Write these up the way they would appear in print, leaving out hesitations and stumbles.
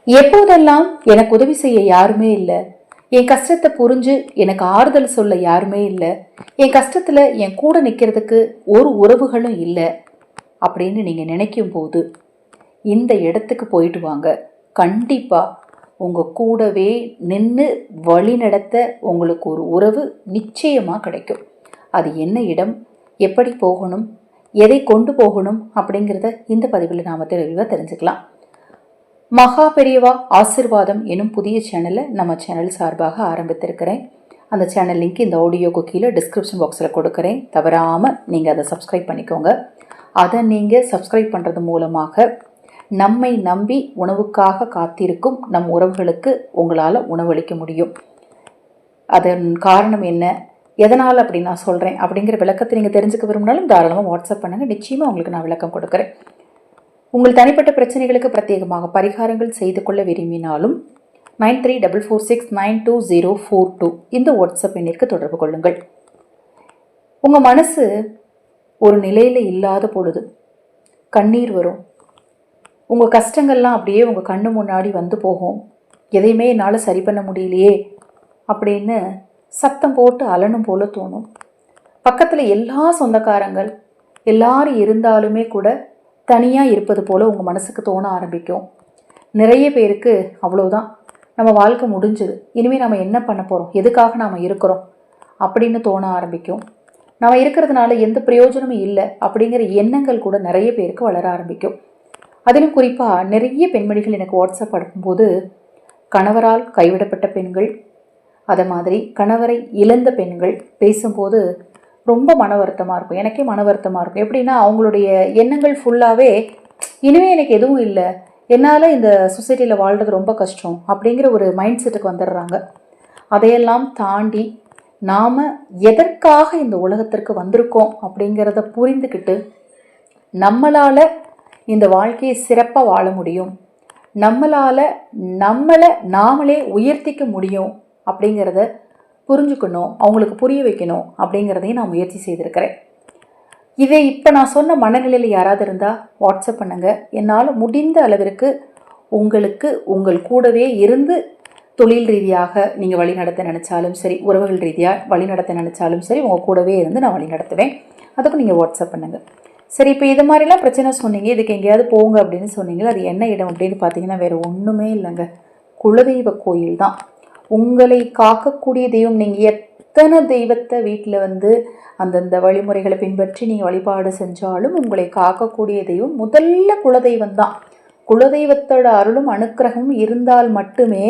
எப்போதெல்லாம் எனக்கு உதவி செய்ய யாருமே இல்லை, என் கஷ்டத்தை புரிஞ்சு எனக்கு ஆறுதல் சொல்ல யாருமே இல்லை, என் கஷ்டத்துல என் கூட நிற்கிறதுக்கு ஒரு உறவுகளும் இல்லை அப்படின்னு நீங்க நினைக்கும் போது இந்த இடத்துக்கு போயிட்டு வாங்க. கண்டிப்பா உங்க கூடவே நின்று வழி நடத்த உங்களுக்கு ஒரு உறவு நிச்சயமா கிடைக்கும். அது என்ன இடம், எப்படி போகணும், எதை கொண்டு போகணும் அப்படிங்கிறத இந்த பதிவில் நாம தெளிவாக தெரிஞ்சுக்கலாம். மகா பெரியவா ஆசிர்வாதம் எனும் புதிய சேனலை நம்ம சேனல் சார்பாக ஆரம்பித்திருக்கிறேன். அந்த சேனல் லிங்க் இந்த ஆடியோக்கு கீழே டிஸ்கிரிப்ஷன் பாக்ஸில் கொடுக்குறேன். தவறாமல் நீங்கள் அதை சப்ஸ்கிரைப் பண்ணிக்கோங்க. அதை நீங்கள் சப்ஸ்கிரைப் பண்ணுறது மூலமாக நம்மை நம்பி உணவுக்காக காத்திருக்கும் நம் உறவுகளுக்கு உங்களால் உணவளிக்க முடியும். அதன் காரணம் என்ன, எதனால் அப்படி நான் சொல்கிறேன் அப்படிங்கிற விளக்கத்தை நீங்கள் தெரிஞ்சுக்க விரும்பினாலும் தாராளமாக வாட்ஸ்அப் பண்ணுங்கள். நிச்சயமாக உங்களுக்கு நான் விளக்கம் கொடுக்குறேன். உங்கள் தனிப்பட்ட பிரச்சனைகளுக்கு பிரத்யேகமாக பரிகாரங்கள் செய்து கொள்ள விரும்பினாலும் 9344692042 இந்த வாட்ஸ்அப் எண்ணிற்கு தொடர்பு கொள்ளுங்கள். உங்கள் மனசு ஒரு நிலையில் இல்லாத பொழுது கண்ணீர் வரும். உங்கள் கஷ்டங்கள்லாம் அப்படியே உங்கள் கண்ணு முன்னாடி வந்து போகும். எதையுமே என்னால் சரி பண்ண முடியலையே அப்படின்னு சத்தம் போட்டு அலனும் போல தோணும். பக்கத்தில் எல்லா சொந்தக்காரங்கள் எல்லாரும் இருந்தாலுமே கூட தனியாக இருப்பது போல் உங்கள் மனசுக்கு தோண ஆரம்பிக்கும். நிறைய பேருக்கு அவ்வளோதான், நம்ம வாழ்க்கை முடிஞ்சுது, இனிமேல் நம்ம என்ன பண்ண போகிறோம், எதுக்காக நாம் இருக்கிறோம் அப்படின்னு தோண ஆரம்பிக்கும். நம்ம இருக்கிறதுனால எந்த பிரயோஜனமும் இல்லை அப்படிங்கிற எண்ணங்கள் கூட நிறைய பேருக்கு வளர ஆரம்பிக்கும். அதிலும் குறிப்பாக நிறைய பெண்மணிகள் எனக்கு வாட்ஸ்அப் அனுப்பும்போது கணவரால் கைவிடப்பட்ட பெண்கள், அதை மாதிரி கணவரை இழந்த பெண்கள் பேசும்போது ரொம்ப மன வருத்தமாக இருக்கும். எனக்கே மன வருத்தமாக இருக்கும். எப்படின்னா அவங்களுடைய எண்ணங்கள் ஃபுல்லாகவே இனிமேல் எனக்கு எதுவும் இல்லை, என்னால் இந்த சொசைட்டியில் வாழ்கிறது ரொம்ப கஷ்டம் அப்படிங்கிற ஒரு மைண்ட் செட்டுக்கு வந்துடுறாங்க. அதையெல்லாம் தாண்டி நாம் எதற்காக இந்த உலகத்திற்கு வந்திருக்கோம் அப்படிங்கிறத புரிந்துக்கிட்டு நம்மளால் இந்த வாழ்க்கையை சிறப்பாக வாழ முடியும், நம்மளால் நம்மளை நாமளே உயர்த்திக்க முடியும் அப்படிங்கிறத புரிஞ்சுக்கணும், அவங்களுக்கு புரிய வைக்கணும் அப்படிங்கிறதையும் நான் முயற்சி செய்திருக்கிறேன். இதை இப்போ நான் சொன்ன மனநிலையில் யாராவது இருந்தால் வாட்ஸ்அப் பண்ணுங்கள். என்னால் முடிந்த அளவிற்கு உங்களுக்கு உங்கள் கூடவே இருந்து தொழில் ரீதியாக நீங்கள் வழி நடத்த நினச்சாலும் சரி, உறவுகள் ரீதியாக வழி நடத்த நினச்சாலும் சரி, உங்கள் கூடவே இருந்து நான் வழி நடத்துவேன். அதுக்கும் நீங்கள் வாட்ஸ்அப் பண்ணுங்கள். சரி, இப்போ இது மாதிரிலாம் பிரச்சனை சொன்னீங்க, இதுக்கு எங்கேயாவது போங்க அப்படின்னு சொன்னீங்களா, அது என்ன இடம் அப்படின்னு பார்த்தீங்கன்னா வேறு ஒன்றுமே இல்லைங்க, குலதெய்வ கோயில் தான். உங்களை காக்கக்கூடிய தெய்வம். நீங்கள் எத்தனை தெய்வத்தை வீட்டில் அந்தந்த வழிமுறைகளை பின்பற்றி நீங்கள் வழிபாடு செஞ்சாலும் உங்களை காக்கக்கூடிய தெய்வம் முதல்ல குலதெய்வம் தான். குலதெய்வத்தோட அருளும் அனுக்கிரகமும் இருந்தால் மட்டுமே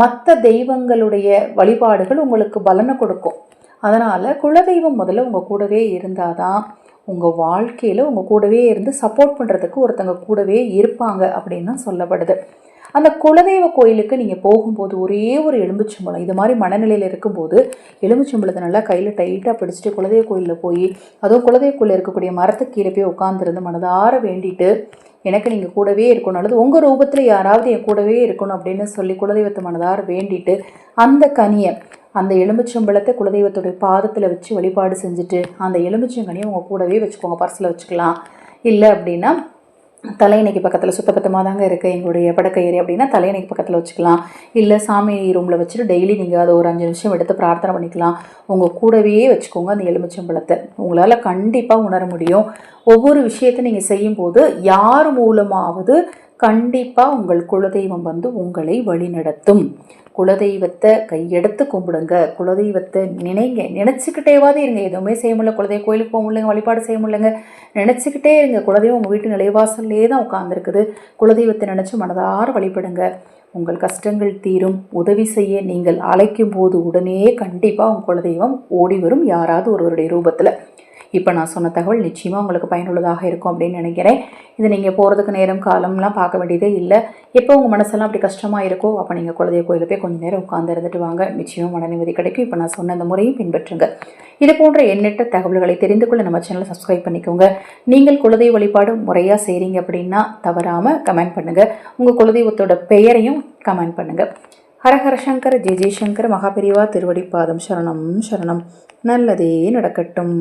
மற்ற தெய்வங்களுடைய வழிபாடுகள் உங்களுக்கு பலனை கொடுக்கும். அதனால் குலதெய்வம் முதல்ல உங்கள் கூடவே இருந்தால் தான் உங்கள் வாழ்க்கையில் உங்கள் கூடவே இருந்து சப்போர்ட் பண்ணுறதுக்கு ஒருத்தங்க கூடவே இருப்பாங்க அப்படின்னு தான் சொல்லப்படுது. அந்த குலதெய்வ கோயிலுக்கு நீங்கள் போகும்போது ஒரே ஒரு எலும்புச்சம்பழம், இது மாதிரி மனநிலையில் இருக்கும்போது எலும்புச்சம்பழத்தை நல்லா கையில் டைட்டாக பிடிச்சிட்டு குலதெய்வ கோயிலில் போய், அதுவும் குலதெய்வ கோயிலில் இருக்கக்கூடிய மரத்துக்கு கீழே போய் உட்காந்துருந்து மனதார வேண்டிட்டு எனக்கு நீங்கள் கூடவே இருக்கணும், அல்லது உங்கள் ரூபத்தில் யாராவது என் கூடவே இருக்கணும் அப்படின்னு சொல்லி குலதெய்வத்தை மனதார வேண்டிட்டு அந்த கனியை, அந்த எலுமிச்சம்பழத்தை குலதெய்வத்துடைய பாதத்தில் வச்சு வழிபாடு செஞ்சுட்டு அந்த எலுமிச்சங்கனியை உங்கள் கூடவே வச்சுக்கோங்க. பர்ஸில் வச்சுக்கலாம். இல்லை அப்படின்னா தலையணைக்கு பக்கத்தில் சுத்தபத்தமாக தாங்க இருக்குது எங்களுடைய படக்கை ஏரி அப்படின்னா தலையணைக்கு பக்கத்தில் வச்சுக்கலாம். இல்லை சாமி ரூமில் வச்சுட்டு டெய்லி நீங்கள் அதை ஒரு 5 நிமிஷம் எடுத்து பிரார்த்தனை பண்ணிக்கலாம். உங்கள் கூடவே வச்சுக்கோங்க அந்த எலுமிச்சம்பழத்தை. உங்களால் கண்டிப்பாக உணர முடியும். ஒவ்வொரு விஷயத்தை நீங்கள் செய்யும்போது யார் மூலமாவது கண்டிப்பாக உங்கள் குலதெய்வம் உங்களை வழி நடத்தும். குலதெய்வத்தை கையெடுத்து கும்பிடுங்க, குலதெய்வத்தை நினைங்க, நினச்சிக்கிட்டேவாது இருங்க. எதுவுமே செய்ய முடியல, குலதெய்வ கோயிலுக்கு போக முடியலங்க, வழிபாடு செய்ய முடியலங்க, நினச்சிக்கிட்டே இருங்க. குலதெய்வம் உங்கள் வீட்டு நிலைவாசல்லே தான் உட்காந்துருக்குது. குலதெய்வத்தை நினச்சி மனதார வழிபடுங்க. உங்கள் கஷ்டங்கள் தீரும். உதவி செய்ய நீங்கள் அழைக்கும் போது உடனே கண்டிப்பாக உங்கள் குலதெய்வம் ஓடி வரும், யாராவது ஒருவருடைய ரூபத்தில். இப்போ நான் சொன்ன தகவல் நிச்சயமாக உங்களுக்கு பயனுள்ளதாக இருக்கும் அப்படின்னு நினைக்கிறேன். இது நீங்கள் போகிறதுக்கு நேரம் காலம்லாம் பார்க்க வேண்டியதே இல்லை. எப்போ உங்கள் மனசெல்லாம் அப்படி கஷ்டமாக இருக்கோ அப்போ நீங்கள் குலதெய்வ கோயிலில் போய் கொஞ்சம் நேரம் உட்காந்து இருந்துட்டு வாங்க. நிச்சயமாக மன நிம்மதி கிடைக்கும். இப்போ நான் சொன்ன அந்த முறையும் பின்பற்றுங்க. இது போன்ற எண்ணற்ற தகவல்களை தெரிந்து கொள்ள நம்ம சேனலை சப்ஸ்கிரைப் பண்ணிக்கோங்க. நீங்கள் குலதெய்வ வழிபாடு முறையாக செய்கிறீங்க அப்படின்னா தவறாமல் கமெண்ட் பண்ணுங்கள். உங்கள் குலதெய்வத்தோட பெயரையும் கமெண்ட் பண்ணுங்கள். ஹரஹர சங்கர ஜெய ஜெயசங்கர மகாபெரிவா திருவடிப்பாதம் சரணம் சரணம். நல்லதே நடக்கட்டும்.